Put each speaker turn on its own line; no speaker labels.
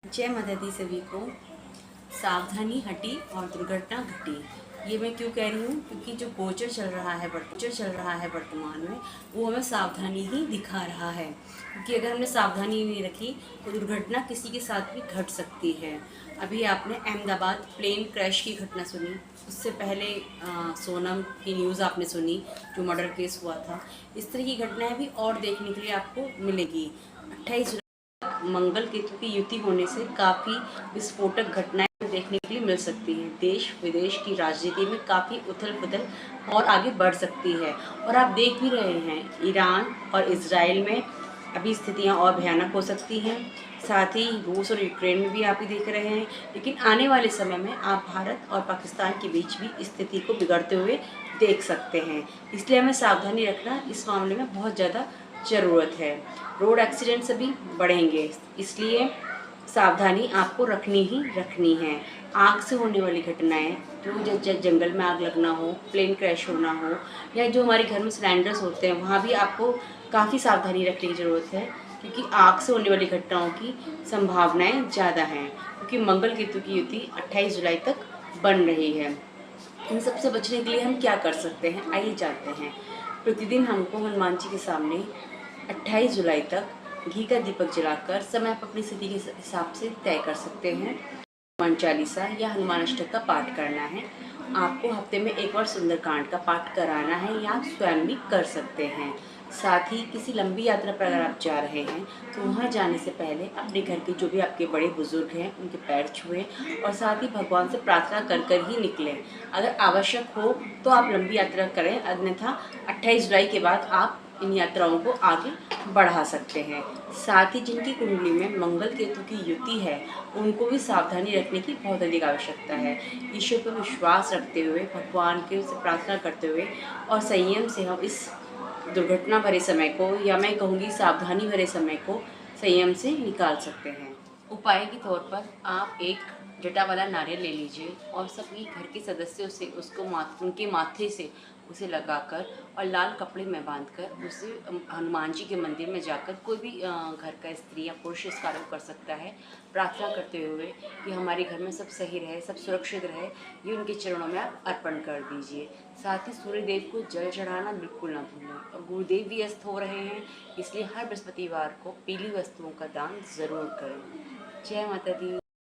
जय माता दी सभी को। सावधानी हटी और दुर्घटना घटी। ये मैं क्यों कह रही हूँ, क्योंकि जो गोचर चल रहा है वर्तमान में, वो हमें सावधानी ही दिखा रहा है। क्योंकि अगर हमने सावधानी नहीं रखी तो दुर्घटना किसी के साथ भी घट सकती है। अभी आपने अहमदाबाद प्लेन क्रैश की घटना सुनी, उससे पहले सोनम की न्यूज़ आपने सुनी, जो मर्डर केस हुआ था। इस तरह की घटनाएं भी और देखने के लिए आपको मिलेगी। 28 मंगल केतु की युति होने से काफ़ी विस्फोटक घटनाएं देखने के लिए मिल सकती हैं। देश विदेश की राजनीति में काफ़ी उथल पुथल और आगे बढ़ सकती है। और आप देख भी रहे हैं, ईरान और इजराइल में अभी स्थितियां और भयानक हो सकती हैं। साथ ही रूस और यूक्रेन में भी आप ही देख रहे हैं। लेकिन आने वाले समय में आप भारत और पाकिस्तान के बीच भी स्थिति को बिगड़ते हुए देख सकते हैं। इसलिए हमें सावधानी रखना इस मामले में बहुत ज़्यादा ज़रूरत है। रोड एक्सीडेंट्स अभी बढ़ेंगे, इसलिए सावधानी आपको रखनी ही रखनी है। आग से होने वाली घटनाएं, जो जंगल में आग लगना हो, प्लेन क्रैश होना हो, या जो हमारे घर में सिलेंडर्स होते हैं, वहाँ भी आपको काफ़ी सावधानी रखने की ज़रूरत है। क्योंकि आग से होने वाली घटनाओं की संभावनाएं ज़्यादा हैं। क्योंकि मंगल केतु की युति 28 जुलाई तक बन रही है। इन सब से बचने के लिए हम क्या कर सकते हैं, आइए जानते हैं। प्रतिदिन हमको हनुमान जी के सामने 28 जुलाई तक घी का दीपक जलाकर समय आप अपनी स्थिति के हिसाब से तय कर सकते हैं। हनुमान चालीसा या हनुमान अष्टक का पाठ करना है। आपको हफ्ते में एक बार सुंदरकांड का पाठ कराना है, या आप स्वयं भी कर सकते हैं। साथ ही किसी लंबी यात्रा पर अगर आप जा रहे हैं तो वहाँ जाने से पहले अपने घर के जो भी आपके बड़े बुजुर्ग हैं उनके पैर छुएं, और साथ ही भगवान से प्रार्थना कर कर ही निकलें। अगर आवश्यक हो तो आप लंबी यात्रा करें, अन्यथा 28 जुलाई के बाद आप इन यात्राओं को आगे बढ़ा सकते हैं। साथ ही जिनकी कुंडली में मंगल केतु की युति है, उनको भी सावधानी रखने की बहुत अधिक आवश्यकता है। ईश्वर पर विश्वास रखते हुए, भगवान के से प्रार्थना करते हुए और संयम से हम इस दुर्घटना भरे समय को, या मैं कहूँगी सावधानी भरे समय को, संयम से निकाल सकते हैं। उपाय के तौर पर आप एक जटा वाला नारियल ले लीजिए और सभी घर के सदस्यों से उसको उनके माथे से उसे लगाकर और लाल कपड़े में बांधकर उसे हनुमान जी के मंदिर में जाकर, कोई भी घर का स्त्री या पुरुष इस कार्य को कर सकता है, प्रार्थना करते हुए कि हमारे घर में सब सही रहे, सब सुरक्षित रहे, ये उनके चरणों में आप अर्पण कर दीजिए। साथ ही सूर्य देव को जल चढ़ाना बिल्कुल ना भूलें। और गुरुदेव भी अस्त हो रहे हैं, इसलिए हर बृहस्पतिवार को पीली वस्तुओं का दान ज़रूर करें। जय माता दी।